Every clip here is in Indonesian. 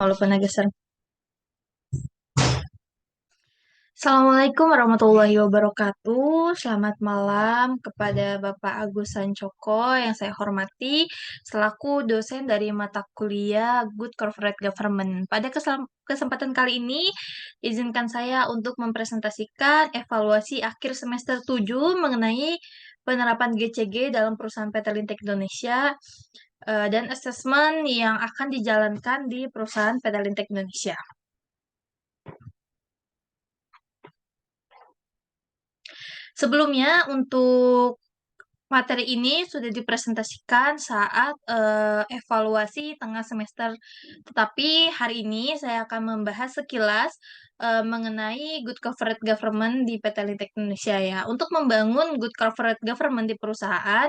Walaupun agak sering. Assalamualaikum warahmatullahi wabarakatuh. Selamat malam kepada Bapak Agus Sancoko yang saya hormati selaku dosen dari mata kuliah Good Corporate Government. Pada kesempatan kali ini, izinkan saya untuk mempresentasikan evaluasi akhir semester 7 mengenai penerapan GCG dalam perusahaan PT Lintek Indonesia dan asesmen yang akan dijalankan di perusahaan PT Lintek Indonesia. Sebelumnya, untuk materi ini sudah dipresentasikan saat evaluasi tengah semester. Tetapi hari ini saya akan membahas sekilas mengenai good corporate government di PT Lintek Indonesia ya. Untuk membangun good corporate government di perusahaan,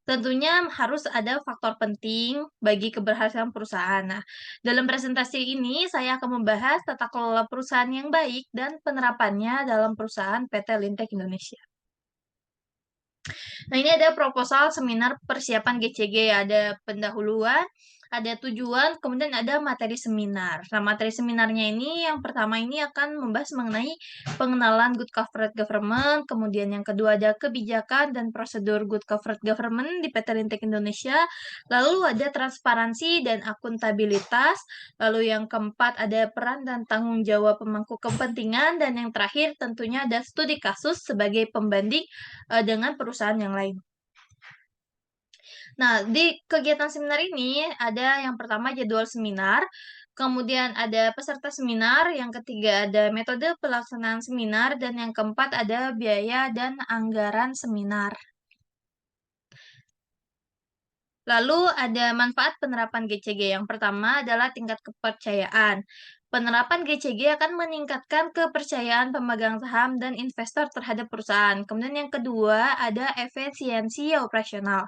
tentunya harus ada faktor penting bagi keberhasilan perusahaan. Nah, dalam presentasi ini saya akan membahas tata kelola perusahaan yang baik dan penerapannya dalam perusahaan PT Lintek Indonesia. Nah, ini ada proposal seminar persiapan GCG, ada pendahuluan, ada tujuan, kemudian ada materi seminar. Nah, materi seminarnya ini yang pertama ini akan membahas mengenai pengenalan Good Corporate Government, kemudian yang kedua ada kebijakan dan prosedur Good Corporate Government di PT Lintek Indonesia, lalu ada transparansi dan akuntabilitas, lalu yang keempat ada peran dan tanggung jawab pemangku kepentingan, dan yang terakhir tentunya ada studi kasus sebagai pembanding dengan perusahaan yang lain. Nah, di kegiatan seminar ini ada yang pertama jadwal seminar, kemudian ada peserta seminar, yang ketiga ada metode pelaksanaan seminar, dan yang keempat ada biaya dan anggaran seminar. Lalu ada manfaat penerapan GCG. Yang pertama adalah tingkat kepercayaan. Penerapan GCG akan meningkatkan kepercayaan pemegang saham dan investor terhadap perusahaan. Kemudian yang kedua ada efisiensi operasional.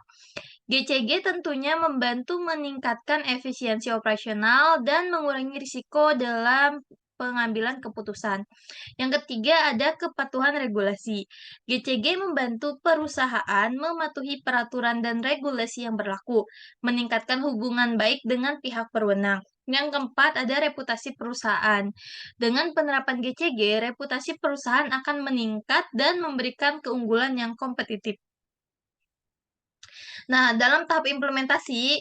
GCG tentunya membantu meningkatkan efisiensi operasional dan mengurangi risiko dalam pengambilan keputusan. Yang ketiga ada kepatuhan regulasi. GCG membantu perusahaan mematuhi peraturan dan regulasi yang berlaku, meningkatkan hubungan baik dengan pihak berwenang. Yang keempat ada reputasi perusahaan. Dengan penerapan GCG, reputasi perusahaan akan meningkat dan memberikan keunggulan yang kompetitif. Nah, dalam tahap implementasi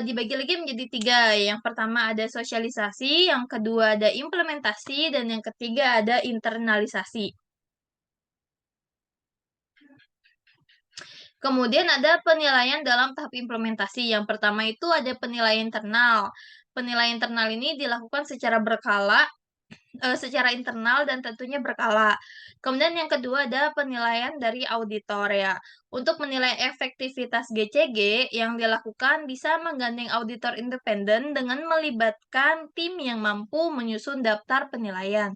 dibagi lagi menjadi tiga. Yang pertama ada sosialisasi, yang kedua ada implementasi, dan yang ketiga ada internalisasi. Kemudian ada penilaian dalam tahap implementasi. Yang pertama itu ada penilaian internal. Penilaian internal ini dilakukan secara berkala, secara internal dan tentunya berkala. Kemudian yang kedua ada penilaian dari auditor ya. Untuk menilai efektivitas GCG yang dilakukan bisa menggandeng auditor independen dengan melibatkan tim yang mampu menyusun daftar penilaian.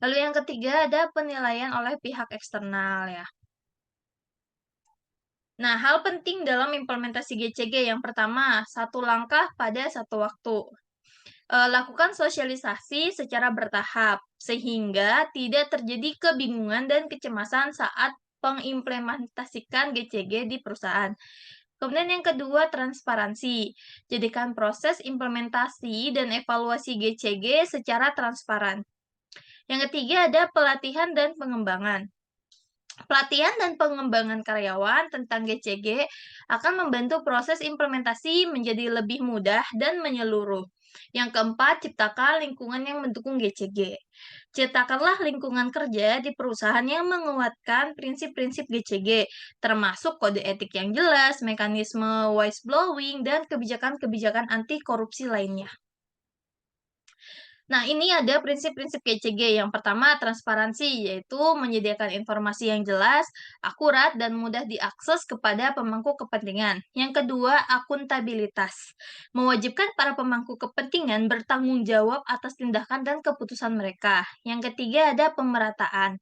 Lalu yang ketiga ada penilaian oleh pihak eksternal ya. Nah, hal penting dalam implementasi GCG yang pertama, satu langkah pada satu waktu. Lakukan sosialisasi secara bertahap, sehingga tidak terjadi kebingungan dan kecemasan saat pengimplementasikan GCG di perusahaan. Kemudian yang kedua, transparansi. Jadikan proses implementasi dan evaluasi GCG secara transparan. Yang ketiga ada pelatihan dan pengembangan. Pelatihan dan pengembangan karyawan tentang GCG akan membantu proses implementasi menjadi lebih mudah dan menyeluruh. Yang keempat, ciptakan lingkungan yang mendukung GCG. Ciptakanlah lingkungan kerja di perusahaan yang menguatkan prinsip-prinsip GCG, termasuk kode etik yang jelas, mekanisme whistleblowing, dan kebijakan-kebijakan anti korupsi lainnya. Nah, ini ada prinsip-prinsip GCG. Yang pertama, transparansi, yaitu menyediakan informasi yang jelas, akurat, dan mudah diakses kepada pemangku kepentingan. Yang kedua, akuntabilitas. Mewajibkan para pemangku kepentingan bertanggung jawab atas tindakan dan keputusan mereka. Yang ketiga, ada pemerataan.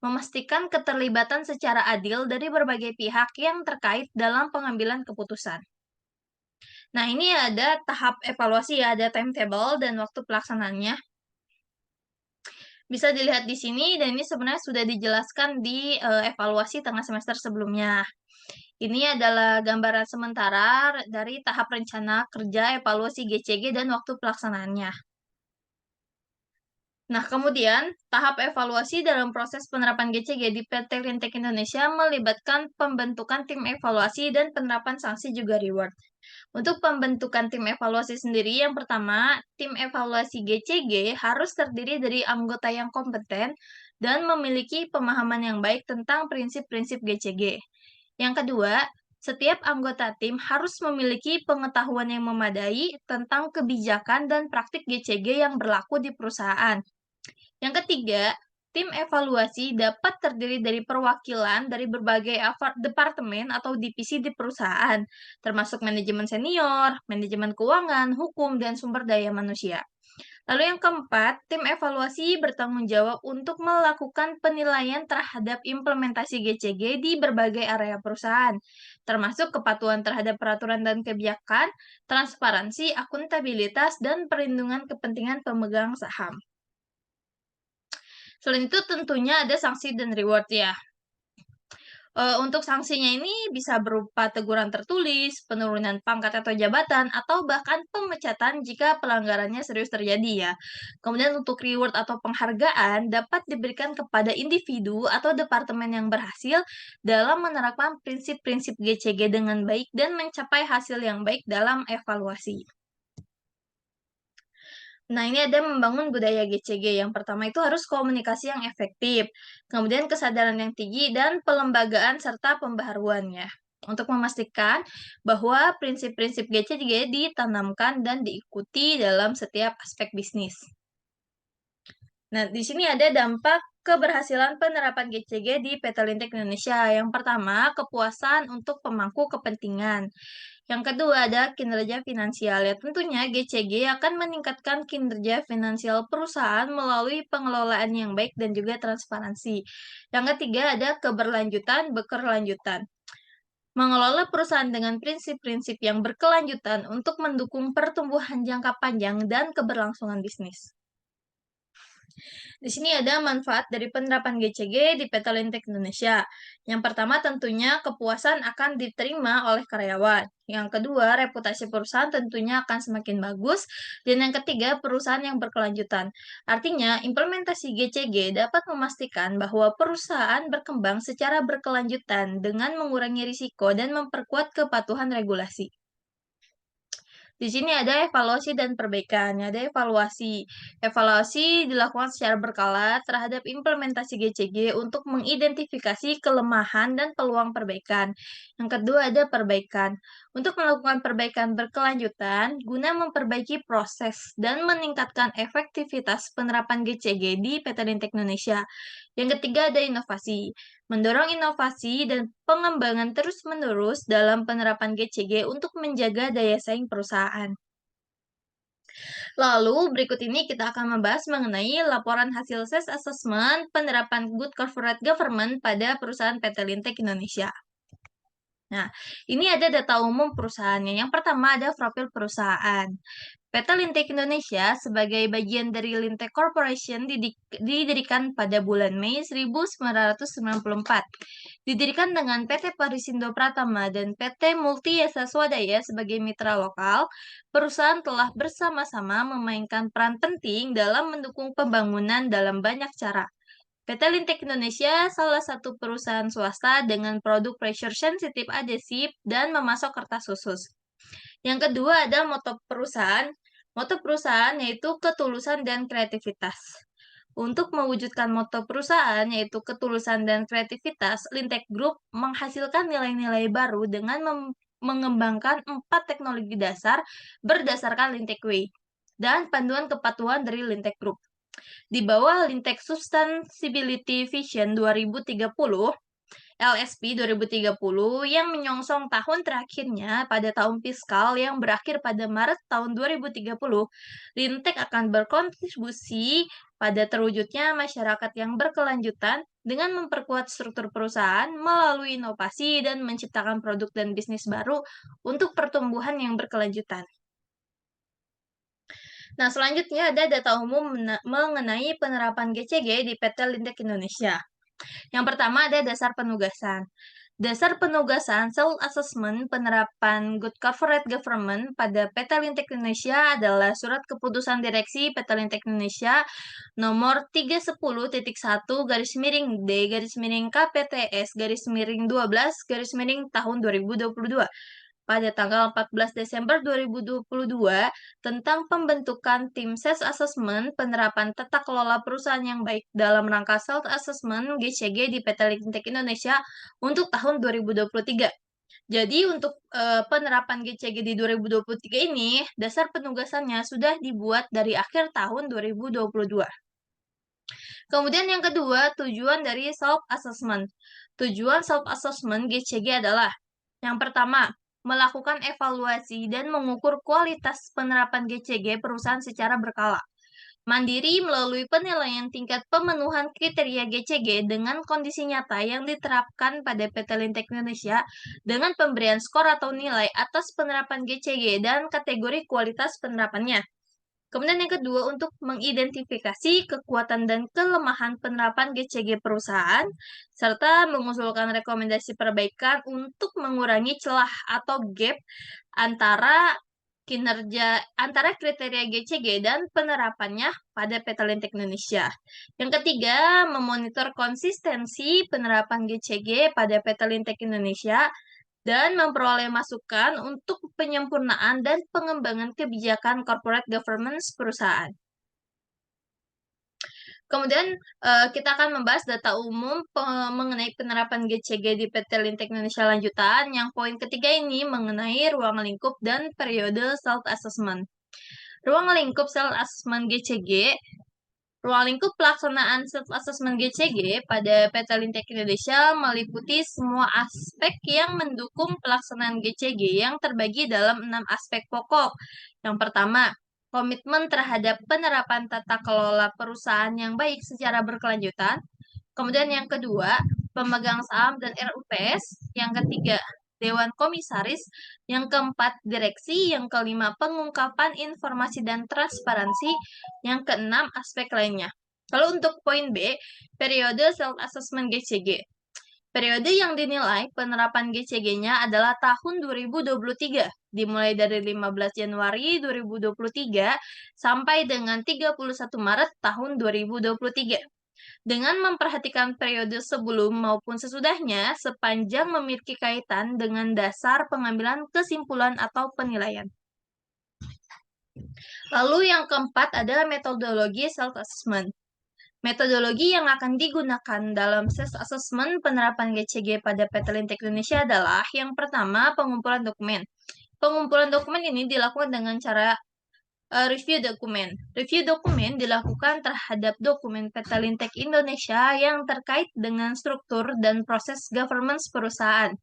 Memastikan keterlibatan secara adil dari berbagai pihak yang terkait dalam pengambilan keputusan. Nah, ini ada tahap evaluasi ya, ada timetable dan waktu pelaksanaannya. Bisa dilihat di sini dan ini sebenarnya sudah dijelaskan di, evaluasi tengah semester sebelumnya. Ini adalah gambaran sementara dari tahap rencana kerja evaluasi GCG dan waktu pelaksanaannya. Nah, kemudian tahap evaluasi dalam proses penerapan GCG di PT Lintek Indonesia melibatkan pembentukan tim evaluasi dan penerapan sanksi juga reward. Untuk pembentukan tim evaluasi sendiri, yang pertama, tim evaluasi GCG harus terdiri dari anggota yang kompeten dan memiliki pemahaman yang baik tentang prinsip-prinsip GCG. Yang kedua, setiap anggota tim harus memiliki pengetahuan yang memadai tentang kebijakan dan praktik GCG yang berlaku di perusahaan. Yang ketiga, tim evaluasi dapat terdiri dari perwakilan dari berbagai departemen atau divisi di perusahaan, termasuk manajemen senior, manajemen keuangan, hukum, dan sumber daya manusia. Lalu yang keempat, tim evaluasi bertanggung jawab untuk melakukan penilaian terhadap implementasi GCG di berbagai area perusahaan, termasuk kepatuhan terhadap peraturan dan kebijakan, transparansi, akuntabilitas, dan perlindungan kepentingan pemegang saham. Selain itu tentunya ada sanksi dan reward ya. Untuk sanksinya ini bisa berupa teguran tertulis, penurunan pangkat atau jabatan, atau bahkan pemecatan jika pelanggarannya serius terjadi ya. Kemudian untuk reward atau penghargaan dapat diberikan kepada individu atau departemen yang berhasil dalam menerapkan prinsip-prinsip GCG dengan baik dan mencapai hasil yang baik dalam evaluasi. Nah, ini ada membangun budaya GCG. Yang pertama itu harus komunikasi yang efektif, kemudian kesadaran yang tinggi, dan pelembagaan serta pembaharuannya. Untuk memastikan bahwa prinsip-prinsip GCG ditanamkan dan diikuti dalam setiap aspek bisnis. Nah, di sini ada dampak keberhasilan penerapan GCG di PT Lintek Indonesia. Yang pertama, kepuasan untuk pemangku kepentingan. Yang kedua ada kinerja finansial. Ya, tentunya GCG akan meningkatkan kinerja finansial perusahaan melalui pengelolaan yang baik dan juga transparansi. Yang ketiga ada berkelanjutan. Mengelola perusahaan dengan prinsip-prinsip yang berkelanjutan untuk mendukung pertumbuhan jangka panjang dan keberlangsungan bisnis. Di sini ada manfaat dari penerapan GCG di PT Lintek Indonesia. Yang pertama tentunya kepuasan akan diterima oleh karyawan. Yang kedua, reputasi perusahaan tentunya akan semakin bagus. Dan yang ketiga, perusahaan yang berkelanjutan. Artinya, implementasi GCG dapat memastikan bahwa perusahaan berkembang secara berkelanjutan dengan mengurangi risiko dan memperkuat kepatuhan regulasi. Di sini ada evaluasi dan perbaikan. Ada evaluasi. Evaluasi dilakukan secara berkala terhadap implementasi GCG untuk mengidentifikasi kelemahan dan peluang perbaikan. Yang kedua ada perbaikan. Untuk melakukan perbaikan berkelanjutan guna memperbaiki proses dan meningkatkan efektivitas penerapan GCG di PT Lintek Indonesia. Yang ketiga ada inovasi. Mendorong inovasi dan pengembangan terus-menerus dalam penerapan GCG untuk menjaga daya saing perusahaan. Lalu, berikut ini kita akan membahas mengenai laporan hasil SES Assessment penerapan Good Corporate Government pada perusahaan PT Lintek Indonesia. Nah, ini ada data umum perusahaannya. Yang pertama ada profil perusahaan. PT Lintek Indonesia sebagai bagian dari Lintek Corporation didirikan pada bulan Mei 1994. Didirikan dengan PT Parisindo Pratama dan PT Multi Esa Swadaya sebagai mitra lokal, perusahaan telah bersama-sama memainkan peran penting dalam mendukung pembangunan dalam banyak cara. PT Lintek Indonesia salah satu perusahaan swasta dengan produk pressure sensitive adhesif dan memasok kertas khusus. Yang kedua ada moto perusahaan. Moto perusahaan yaitu ketulusan dan kreativitas. Untuk mewujudkan moto perusahaan yaitu ketulusan dan kreativitas, Lintek Group menghasilkan nilai-nilai baru dengan mengembangkan 4 teknologi dasar berdasarkan Lintek Way dan panduan kepatuhan dari Lintek Group. Di bawah Lintek Sustainability Vision 2030, LSP 2030 yang menyongsong tahun terakhirnya pada tahun fiskal yang berakhir pada Maret tahun 2030, Lintek akan berkontribusi pada terwujudnya masyarakat yang berkelanjutan dengan memperkuat struktur perusahaan melalui inovasi dan menciptakan produk dan bisnis baru untuk pertumbuhan yang berkelanjutan. Nah, selanjutnya ada data umum mengenai penerapan GCG di PT Lintek Indonesia. Yang pertama ada dasar penugasan. Dasar penugasan self-assessment penerapan Good Corporate Government pada PT Lintek Indonesia adalah Surat Keputusan Direksi PT Lintek Indonesia nomor 310.1 garis miring D garis miring KPTS garis miring 12 garis miring tahun 2022 pada tanggal 14 Desember 2022 tentang pembentukan tim Self Assessment penerapan tata kelola perusahaan yang baik dalam rangka Self Assessment GCG di PT Lintek Indonesia untuk tahun 2023. Jadi untuk penerapan GCG di 2023 ini, dasar penugasannya sudah dibuat dari akhir tahun 2022. Kemudian yang kedua, tujuan dari self-assessment. Tujuan self-assessment GCG adalah yang pertama, melakukan evaluasi dan mengukur kualitas penerapan GCG perusahaan secara berkala. Mandiri melalui penilaian tingkat pemenuhan kriteria GCG dengan kondisi nyata yang diterapkan pada PT Lintek Indonesia dengan pemberian skor atau nilai atas penerapan GCG dan kategori kualitas penerapannya. Kemudian yang kedua, untuk mengidentifikasi kekuatan dan kelemahan penerapan GCG perusahaan, serta mengusulkan rekomendasi perbaikan untuk mengurangi celah atau gap antara antara kriteria GCG dan penerapannya pada PT Lintek Indonesia. Yang ketiga, memonitor konsistensi penerapan GCG pada PT Lintek Indonesia dan memperoleh masukan untuk penyempurnaan dan pengembangan kebijakan corporate governance perusahaan. Kemudian kita akan membahas data umum mengenai penerapan GCG di PT Lintek Indonesia lanjutan. Yang poin ketiga ini mengenai ruang lingkup dan periode self assessment. Ruang lingkup self assessment GCG. Ruang lingkup pelaksanaan self-assessment GCG pada PT Lintek Indonesia meliputi semua aspek yang mendukung pelaksanaan GCG yang terbagi dalam 6 aspek pokok. Yang pertama, komitmen terhadap penerapan tata kelola perusahaan yang baik secara berkelanjutan. Kemudian yang kedua, pemegang saham dan RUPS. Yang ketiga, Dewan Komisaris. Yang keempat, direksi. Yang kelima, pengungkapan informasi dan transparansi. Yang keenam, aspek lainnya. Kalau untuk poin B, periode self-assessment GCG. Periode yang dinilai penerapan GCG-nya adalah tahun 2023, dimulai dari 15 Januari 2023 sampai dengan 31 Maret tahun 2023. Dengan memperhatikan periode sebelum maupun sesudahnya sepanjang memiliki kaitan dengan dasar pengambilan kesimpulan atau penilaian. Lalu yang keempat adalah metodologi self-assessment. Metodologi yang akan digunakan dalam self-assessment penerapan GCG pada PT Lintek Indonesia adalah yang pertama, pengumpulan dokumen. Pengumpulan dokumen ini dilakukan dengan cara review dokumen. Review dokumen dilakukan terhadap dokumen PT Lintek Indonesia yang terkait dengan struktur dan proses governance perusahaan.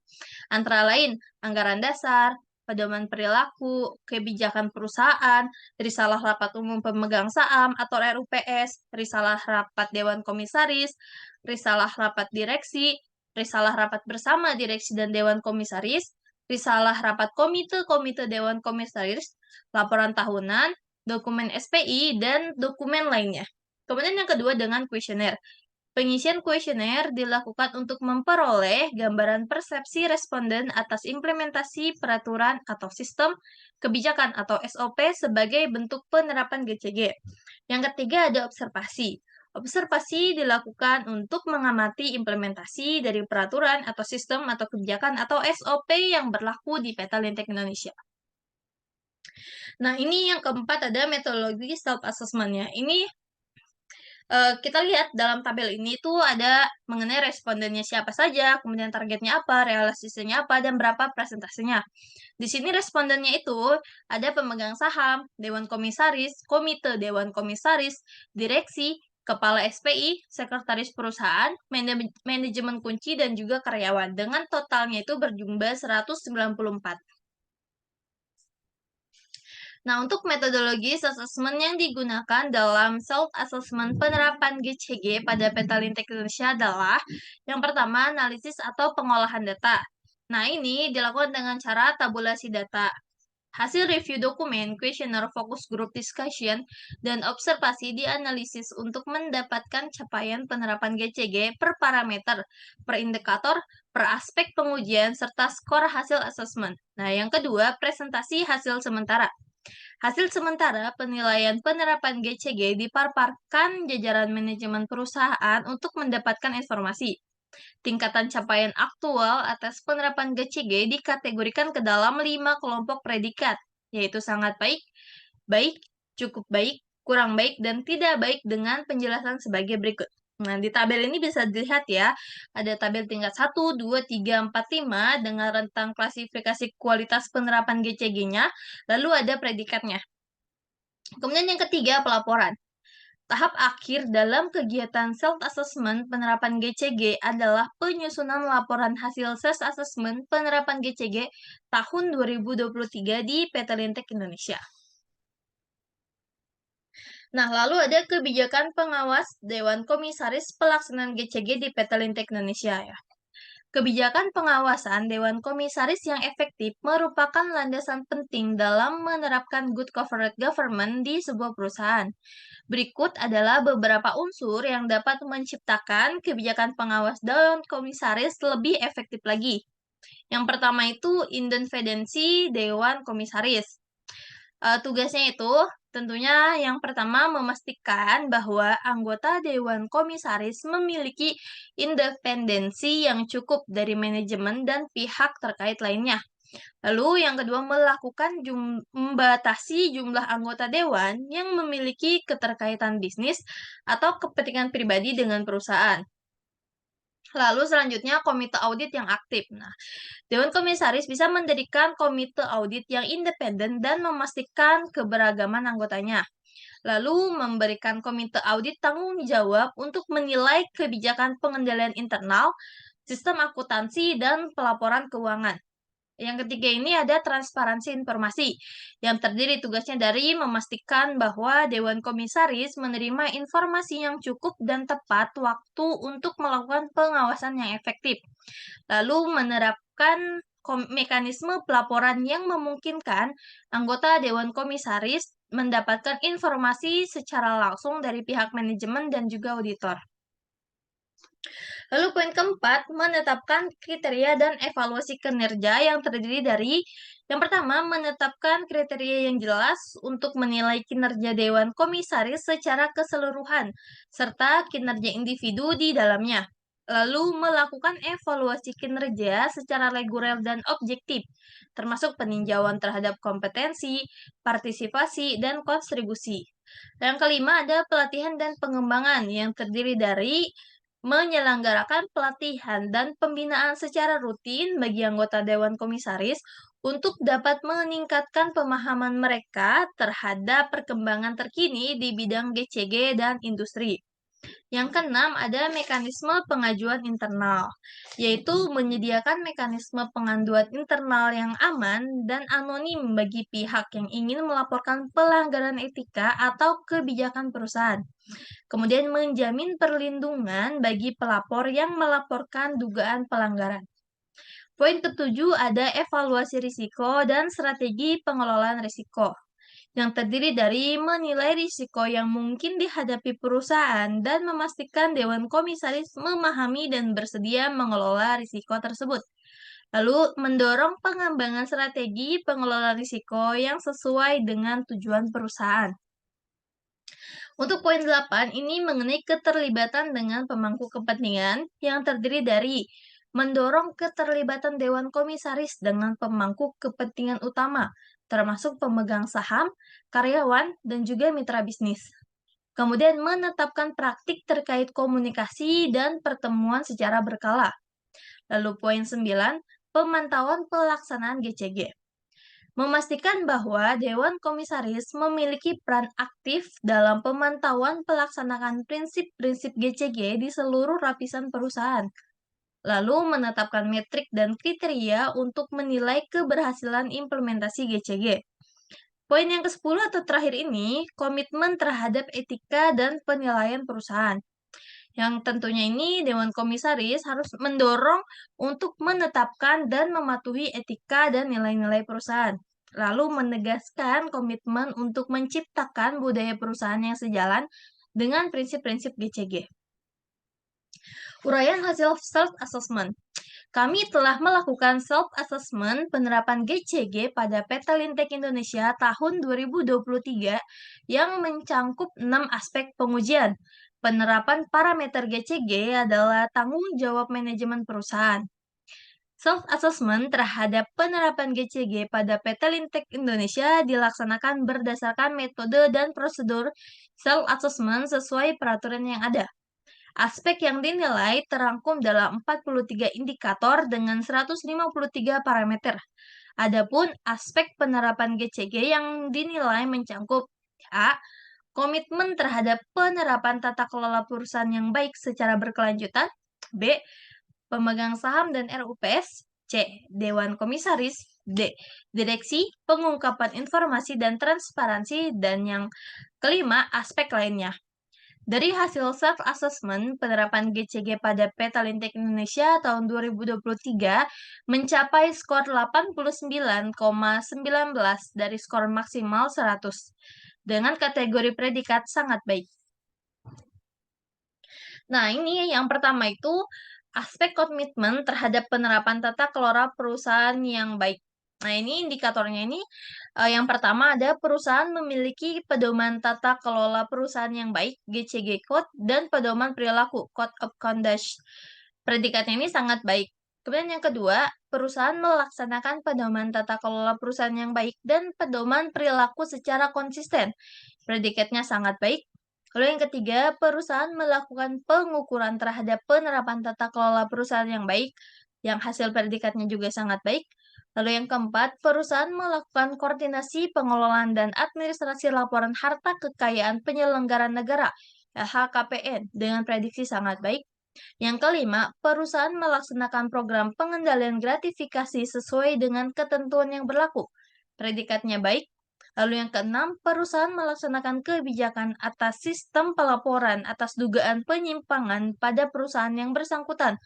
Antara lain, anggaran dasar, pedoman perilaku, kebijakan perusahaan, risalah rapat umum pemegang saham atau RUPS, risalah rapat Dewan Komisaris, risalah rapat direksi, risalah rapat bersama direksi dan Dewan Komisaris, risalah rapat komite Dewan Komisaris, laporan tahunan, dokumen SPI, dan dokumen lainnya. Kemudian yang kedua dengan kuesioner. Pengisian kuesioner dilakukan untuk memperoleh gambaran persepsi responden atas implementasi peraturan atau sistem kebijakan atau SOP sebagai bentuk penerapan GCG. Yang ketiga ada observasi. Observasi dilakukan untuk mengamati implementasi dari peraturan atau sistem atau kebijakan atau SOP yang berlaku di PT Lintek Indonesia. Nah, ini yang keempat ada metodologi self-assessment-nya. Ini kita lihat dalam tabel ini tuh ada mengenai respondennya siapa saja, kemudian targetnya apa, realisasinya apa, dan berapa presentasinya. Di sini respondennya itu ada pemegang saham, Dewan Komisaris, Komite Dewan Komisaris, Direksi, Kepala SPI, Sekretaris Perusahaan, Manajemen Kunci, dan juga karyawan. Dengan totalnya itu berjumlah 194. Nah, untuk metodologi assessment yang digunakan dalam self-assessment penerapan GCG pada PT Lintek Indonesia adalah yang pertama, analisis atau pengolahan data. Nah, ini dilakukan dengan cara tabulasi data. Hasil review dokumen, kuesioner fokus group discussion, dan observasi dianalisis untuk mendapatkan capaian penerapan GCG per parameter, per indikator, per aspek pengujian, serta skor hasil asesmen. Nah, yang kedua, presentasi hasil sementara. Hasil sementara penilaian penerapan GCG dipaparkan jajaran manajemen perusahaan untuk mendapatkan informasi. Tingkatan capaian aktual atas penerapan GCG dikategorikan ke dalam 5 kelompok predikat, yaitu sangat baik, baik, cukup baik, kurang baik, dan tidak baik dengan penjelasan sebagai berikut. Nah, di tabel ini bisa dilihat ya, ada tabel tingkat 1, 2, 3, 4, 5 dengan rentang klasifikasi kualitas penerapan GCG-nya, lalu ada predikatnya. Kemudian yang ketiga, pelaporan. Tahap akhir dalam kegiatan self-assessment penerapan GCG adalah penyusunan laporan hasil self-assessment penerapan GCG tahun 2023 di PT Lintek Indonesia. Nah, lalu ada kebijakan pengawas Dewan Komisaris Pelaksanaan GCG di PT Lintek Indonesia ya. Kebijakan pengawasan Dewan Komisaris yang efektif merupakan landasan penting dalam menerapkan good corporate government di sebuah perusahaan. Berikut adalah beberapa unsur yang dapat menciptakan kebijakan pengawas Dewan Komisaris lebih efektif lagi. Yang pertama itu independensi Dewan Komisaris. Tugasnya itu tentunya yang pertama memastikan bahwa anggota Dewan Komisaris memiliki independensi yang cukup dari manajemen dan pihak terkait lainnya. Lalu yang kedua melakukan membatasi jumlah anggota dewan yang memiliki keterkaitan bisnis atau kepentingan pribadi dengan perusahaan. Lalu selanjutnya komite audit yang aktif. Nah, Dewan Komisaris bisa mendirikan komite audit yang independen dan memastikan keberagaman anggotanya. Lalu memberikan komite audit tanggung jawab untuk menilai kebijakan pengendalian internal, sistem akuntansi, dan pelaporan keuangan. Yang ketiga ini ada transparansi informasi, yang terdiri tugasnya dari memastikan bahwa Dewan Komisaris menerima informasi yang cukup dan tepat waktu untuk melakukan pengawasan yang efektif. Lalu menerapkan mekanisme pelaporan yang memungkinkan anggota Dewan Komisaris mendapatkan informasi secara langsung dari pihak manajemen dan juga auditor. Lalu poin keempat, menetapkan kriteria dan evaluasi kinerja yang terdiri dari yang pertama, menetapkan kriteria yang jelas untuk menilai kinerja Dewan Komisaris secara keseluruhan, serta kinerja individu di dalamnya. Lalu melakukan evaluasi kinerja secara reguler dan objektif, termasuk peninjauan terhadap kompetensi, partisipasi, dan kontribusi. Yang kelima ada pelatihan dan pengembangan yang terdiri dari menyelenggarakan pelatihan dan pembinaan secara rutin bagi anggota Dewan Komisaris untuk dapat meningkatkan pemahaman mereka terhadap perkembangan terkini di bidang GCG dan industri. Yang keenam, ada mekanisme pengajuan internal, yaitu menyediakan mekanisme pengaduan internal yang aman dan anonim bagi pihak yang ingin melaporkan pelanggaran etika atau kebijakan perusahaan. Kemudian menjamin perlindungan bagi pelapor yang melaporkan dugaan pelanggaran. Poin ketujuh ada evaluasi risiko dan strategi pengelolaan risiko, yang terdiri dari menilai risiko yang mungkin dihadapi perusahaan dan memastikan Dewan Komisaris memahami dan bersedia mengelola risiko tersebut. Lalu mendorong pengembangan strategi pengelolaan risiko yang sesuai dengan tujuan perusahaan. Untuk poin 8, ini mengenai keterlibatan dengan pemangku kepentingan yang terdiri dari mendorong keterlibatan Dewan Komisaris dengan pemangku kepentingan utama, termasuk pemegang saham, karyawan, dan juga mitra bisnis. Kemudian menetapkan praktik terkait komunikasi dan pertemuan secara berkala. Lalu poin 9, pemantauan pelaksanaan GCG. Memastikan bahwa Dewan Komisaris memiliki peran aktif dalam pemantauan pelaksanaan prinsip-prinsip GCG di seluruh lapisan perusahaan, lalu menetapkan metrik dan kriteria untuk menilai keberhasilan implementasi GCG. Poin yang ke-10 atau terakhir ini, komitmen terhadap etika dan penilaian perusahaan. Yang tentunya ini Dewan Komisaris harus mendorong untuk menetapkan dan mematuhi etika dan nilai-nilai perusahaan. lalu menegaskan komitmen untuk menciptakan budaya perusahaan yang sejalan dengan prinsip-prinsip GCG. Uraian hasil self-assessment. Kami telah melakukan self-assessment penerapan GCG pada PT Lintek Indonesia tahun 2023 yang mencangkup 6 aspek pengujian. Penerapan parameter GCG adalah tanggung jawab manajemen perusahaan. Self-assessment terhadap penerapan GCG pada PT Lintek Indonesia dilaksanakan berdasarkan metode dan prosedur self-assessment sesuai peraturan yang ada. Aspek yang dinilai terangkum dalam 43 indikator dengan 153 parameter. Adapun aspek penerapan GCG yang dinilai mencangkup A. Komitmen terhadap penerapan tata kelola perusahaan yang baik secara berkelanjutan. B. Pemegang saham dan RUPS. C. Dewan Komisaris. D. Direksi, pengungkapan informasi dan transparansi. Dan yang kelima, aspek lainnya. Dari hasil self-assessment, penerapan GCG pada PT Lintek Indonesia tahun 2023 mencapai skor 89,19 dari skor maksimal 100 dengan kategori predikat sangat baik. Nah, ini yang pertama itu aspek komitmen terhadap penerapan tata kelola perusahaan yang baik. Nah, ini indikatornya ini yang pertama ada perusahaan memiliki pedoman tata kelola perusahaan yang baik, GCG Code, dan pedoman perilaku, Code of Conduct. Predikatnya ini sangat baik. Kemudian yang kedua, perusahaan melaksanakan pedoman tata kelola perusahaan yang baik dan pedoman perilaku secara konsisten. Predikatnya sangat baik. Lalu yang ketiga, perusahaan melakukan pengukuran terhadap penerapan tata kelola perusahaan yang baik, yang hasil predikatnya juga sangat baik. Lalu yang keempat, perusahaan melakukan koordinasi pengelolaan dan administrasi laporan harta kekayaan penyelenggara negara, LHKPN, dengan prediksi sangat baik. Yang kelima, perusahaan melaksanakan program pengendalian gratifikasi sesuai dengan ketentuan yang berlaku. Predikatnya baik. Lalu yang keenam, perusahaan melaksanakan kebijakan atas sistem pelaporan atas dugaan penyimpangan pada perusahaan yang bersangkutan,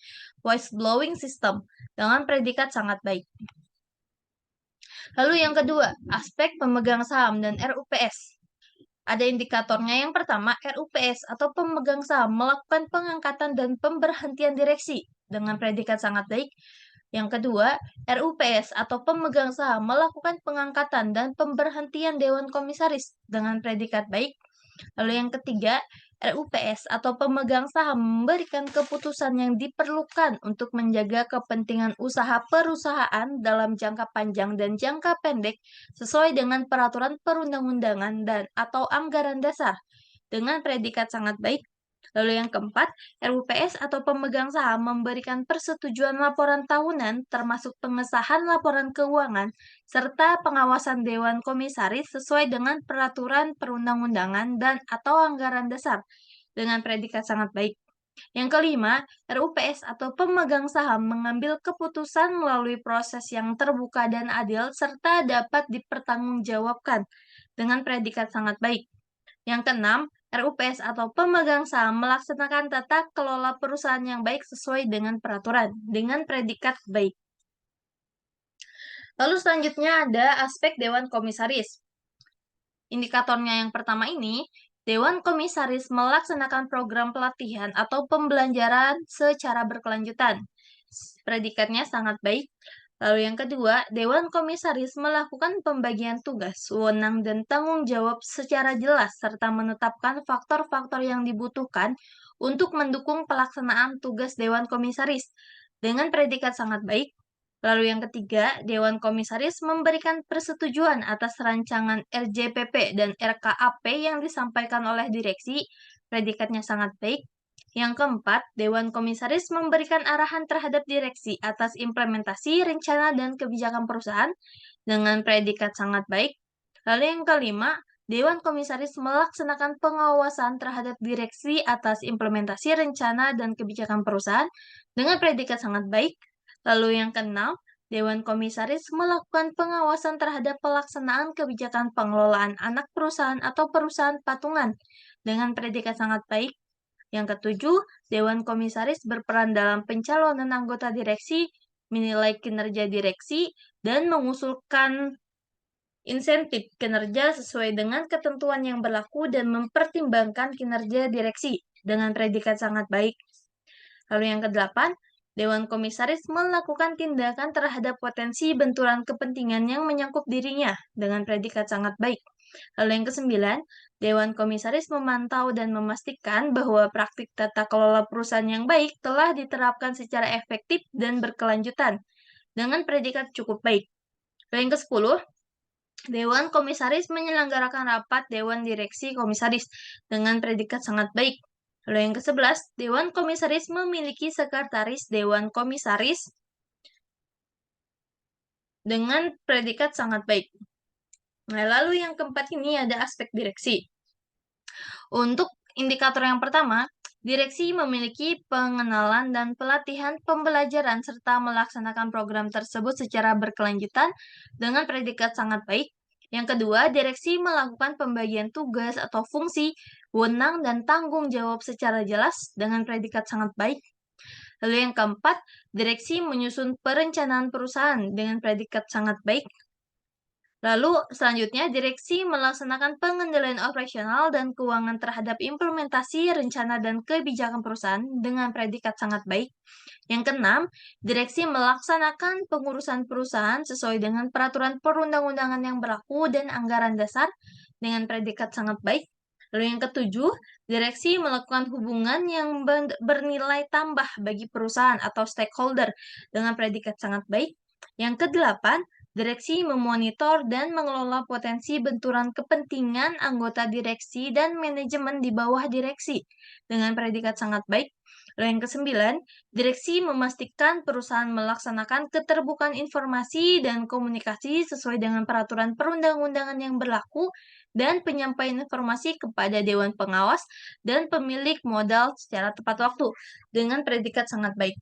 whistleblowing system, dengan predikat sangat baik. Lalu yang kedua, aspek pemegang saham dan RUPS. Ada indikatornya. Yang pertama, RUPS atau pemegang saham melakukan pengangkatan dan pemberhentian direksi dengan predikat sangat baik. Yang kedua, RUPS atau pemegang saham melakukan pengangkatan dan pemberhentian Dewan Komisaris dengan predikat baik. Lalu yang ketiga, RUPS atau pemegang saham memberikan keputusan yang diperlukan untuk menjaga kepentingan usaha perusahaan dalam jangka panjang dan jangka pendek sesuai dengan peraturan perundang-undangan dan atau anggaran dasar dengan predikat sangat baik. Lalu yang keempat, RUPS atau pemegang saham memberikan persetujuan laporan tahunan termasuk pengesahan laporan keuangan serta pengawasan Dewan Komisaris sesuai dengan peraturan perundang-undangan dan atau anggaran dasar dengan predikat sangat baik. Yang kelima, RUPS atau pemegang saham mengambil keputusan melalui proses yang terbuka dan adil serta dapat dipertanggungjawabkan dengan predikat sangat baik. Yang keenam, RUPS atau pemegang saham melaksanakan tata kelola perusahaan yang baik sesuai dengan peraturan, dengan predikat baik. Lalu selanjutnya ada aspek Dewan Komisaris. Indikatornya yang pertama ini, Dewan Komisaris melaksanakan program pelatihan atau pembelajaran secara berkelanjutan. Predikatnya sangat baik. Lalu yang kedua, Dewan Komisaris melakukan pembagian tugas, wewenang, dan tanggung jawab secara jelas, serta menetapkan faktor-faktor yang dibutuhkan untuk mendukung pelaksanaan tugas Dewan Komisaris dengan predikat sangat baik. Lalu yang ketiga, Dewan Komisaris memberikan persetujuan atas rancangan RJPP dan RKAP yang disampaikan oleh direksi, predikatnya sangat baik. Yang keempat, Dewan Komisaris memberikan arahan terhadap direksi atas implementasi rencana dan kebijakan perusahaan dengan predikat sangat baik. Lalu yang kelima, Dewan Komisaris melaksanakan pengawasan terhadap direksi atas implementasi rencana dan kebijakan perusahaan dengan predikat sangat baik. Lalu yang keenam, Dewan Komisaris melakukan pengawasan terhadap pelaksanaan kebijakan pengelolaan anak perusahaan atau perusahaan patungan dengan predikat sangat baik. Yang ketujuh, Dewan Komisaris berperan dalam pencalonan anggota direksi, menilai kinerja direksi, dan mengusulkan insentif kinerja sesuai dengan ketentuan yang berlaku dan mempertimbangkan kinerja direksi dengan predikat sangat baik. Lalu yang kedelapan, Dewan Komisaris melakukan tindakan terhadap potensi benturan kepentingan yang menyangkut dirinya dengan predikat sangat baik. Lalu yang kesembilan, Dewan Komisaris memantau dan memastikan bahwa praktik tata kelola perusahaan yang baik telah diterapkan secara efektif dan berkelanjutan dengan predikat cukup baik. Lalu yang ke-10, Dewan Komisaris menyelenggarakan rapat Dewan Direksi Komisaris dengan predikat sangat baik. Lalu yang ke-11, Dewan Komisaris memiliki sekretaris Dewan Komisaris dengan predikat sangat baik. Nah, lalu yang keempat ini ada aspek direksi. Untuk indikator yang pertama, direksi memiliki pengenalan dan pelatihan pembelajaran serta melaksanakan program tersebut secara berkelanjutan dengan predikat sangat baik. Yang kedua, direksi melakukan pembagian tugas atau fungsi, wewenang, dan tanggung jawab secara jelas dengan predikat sangat baik. Lalu yang keempat, direksi menyusun perencanaan perusahaan dengan predikat sangat baik. Lalu selanjutnya, direksi melaksanakan pengendalian operasional dan keuangan terhadap implementasi rencana dan kebijakan perusahaan dengan predikat sangat baik. Yang keenam, direksi melaksanakan pengurusan perusahaan sesuai dengan peraturan perundang-undangan yang berlaku dan anggaran dasar dengan predikat sangat baik. Lalu yang ketujuh, direksi melakukan hubungan yang bernilai tambah bagi perusahaan atau stakeholder dengan predikat sangat baik. Yang kedelapan, direksi memonitor dan mengelola potensi benturan kepentingan anggota direksi dan manajemen di bawah direksi dengan predikat sangat baik. Lalu yang kesembilan, direksi memastikan perusahaan melaksanakan keterbukaan informasi dan komunikasi sesuai dengan peraturan perundang-undangan yang berlaku dan penyampaian informasi kepada Dewan Pengawas dan pemilik modal secara tepat waktu dengan predikat sangat baik.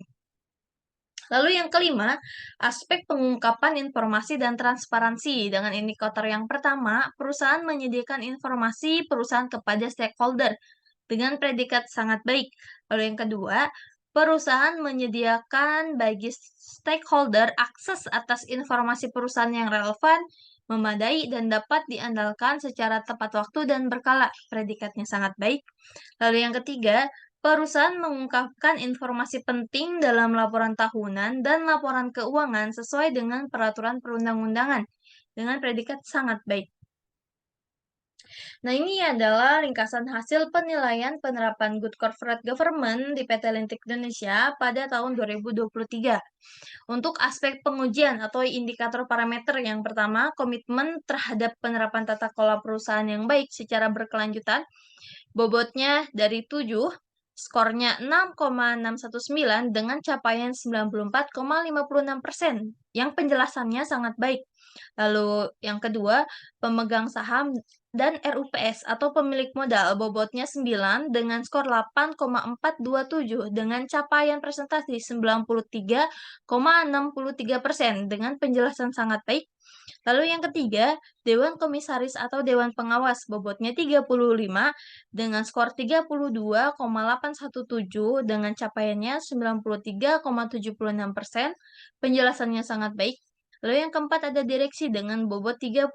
Lalu yang kelima, aspek pengungkapan informasi dan transparansi. Dengan indikator yang pertama, perusahaan menyediakan informasi perusahaan kepada stakeholder dengan predikat sangat baik. Lalu yang kedua, perusahaan menyediakan bagi stakeholder akses atas informasi perusahaan yang relevan, memadai, dan dapat diandalkan secara tepat waktu dan berkala. Predikatnya sangat baik. Lalu yang ketiga, perusahaan mengungkapkan informasi penting dalam laporan tahunan dan laporan keuangan sesuai dengan peraturan perundang-undangan dengan predikat sangat baik. Nah, ini adalah ringkasan hasil penilaian penerapan Good Corporate Government di PT Lintik Indonesia pada tahun 2023. Untuk aspek pengujian atau indikator parameter yang pertama, komitmen terhadap penerapan tata kelola perusahaan yang baik secara berkelanjutan, bobotnya dari 7, skornya 6,619 dengan capaian 94,56%, yang penjelasannya sangat baik. Lalu yang kedua, pemegang saham dan RUPS atau pemilik modal bobotnya 9 dengan skor 8,427 dengan capaian presentasi 93,63% dengan penjelasan sangat baik. Lalu yang ketiga, Dewan Komisaris atau Dewan Pengawas bobotnya 35 dengan skor 32,817 dengan capaiannya 93,76%, penjelasannya sangat baik. Lalu yang keempat ada direksi dengan bobot 35,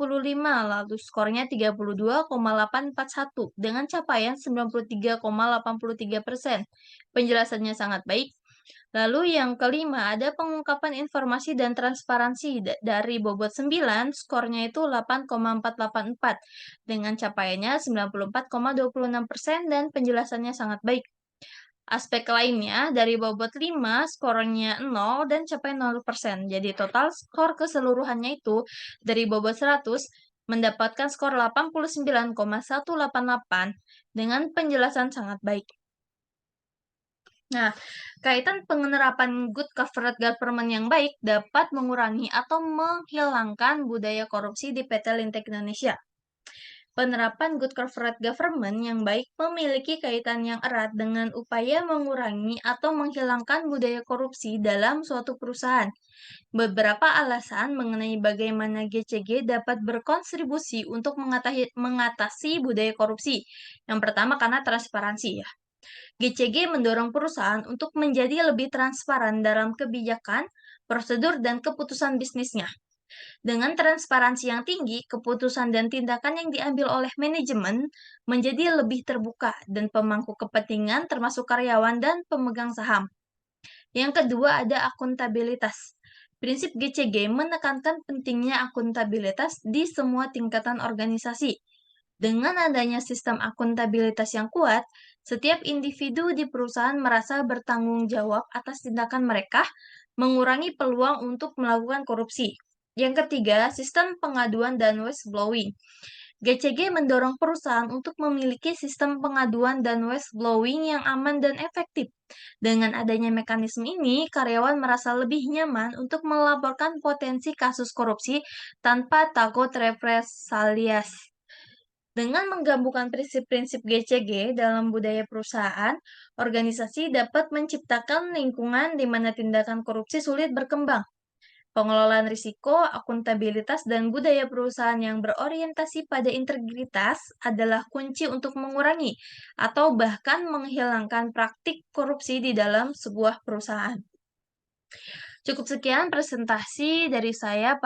lalu skornya 32,841 dengan capaian 93,83%. Penjelasannya sangat baik. Lalu yang kelima ada pengungkapan informasi dan transparansi dari bobot 9, skornya itu 8,484 dengan capaiannya 94,26% dan penjelasannya sangat baik. Aspek lainnya dari bobot 5, skornya 0 dan capaian 0%. Jadi total skor keseluruhannya itu dari bobot 100 mendapatkan skor 89,188 dengan penjelasan sangat baik. Nah, kaitan penerapan Good Corporate Government yang baik dapat mengurangi atau menghilangkan budaya korupsi di PT Lintek Indonesia. Penerapan Good Corporate Government yang baik memiliki kaitan yang erat dengan upaya mengurangi atau menghilangkan budaya korupsi dalam suatu perusahaan. Beberapa alasan mengenai bagaimana GCG dapat berkontribusi untuk mengatasi budaya korupsi. Yang pertama karena transparansi ya. GCG mendorong perusahaan untuk menjadi lebih transparan dalam kebijakan, prosedur, dan keputusan bisnisnya. Dengan transparansi yang tinggi, keputusan dan tindakan yang diambil oleh manajemen menjadi lebih terbuka dan pemangku kepentingan termasuk karyawan dan pemegang saham. Yang kedua ada akuntabilitas. Prinsip GCG menekankan pentingnya akuntabilitas di semua tingkatan organisasi. Dengan adanya sistem akuntabilitas yang kuat, setiap individu di perusahaan merasa bertanggung jawab atas tindakan mereka, mengurangi peluang untuk melakukan korupsi. Yang ketiga, sistem pengaduan dan whistleblowing. GCG mendorong perusahaan untuk memiliki sistem pengaduan dan whistleblowing yang aman dan efektif. Dengan adanya mekanisme ini, karyawan merasa lebih nyaman untuk melaporkan potensi kasus korupsi tanpa takut represalias. Dengan menggabungkan prinsip-prinsip GCG dalam budaya perusahaan, organisasi dapat menciptakan lingkungan di mana tindakan korupsi sulit berkembang. Pengelolaan risiko, akuntabilitas, dan budaya perusahaan yang berorientasi pada integritas adalah kunci untuk mengurangi atau bahkan menghilangkan praktik korupsi di dalam sebuah perusahaan. Cukup sekian presentasi dari saya.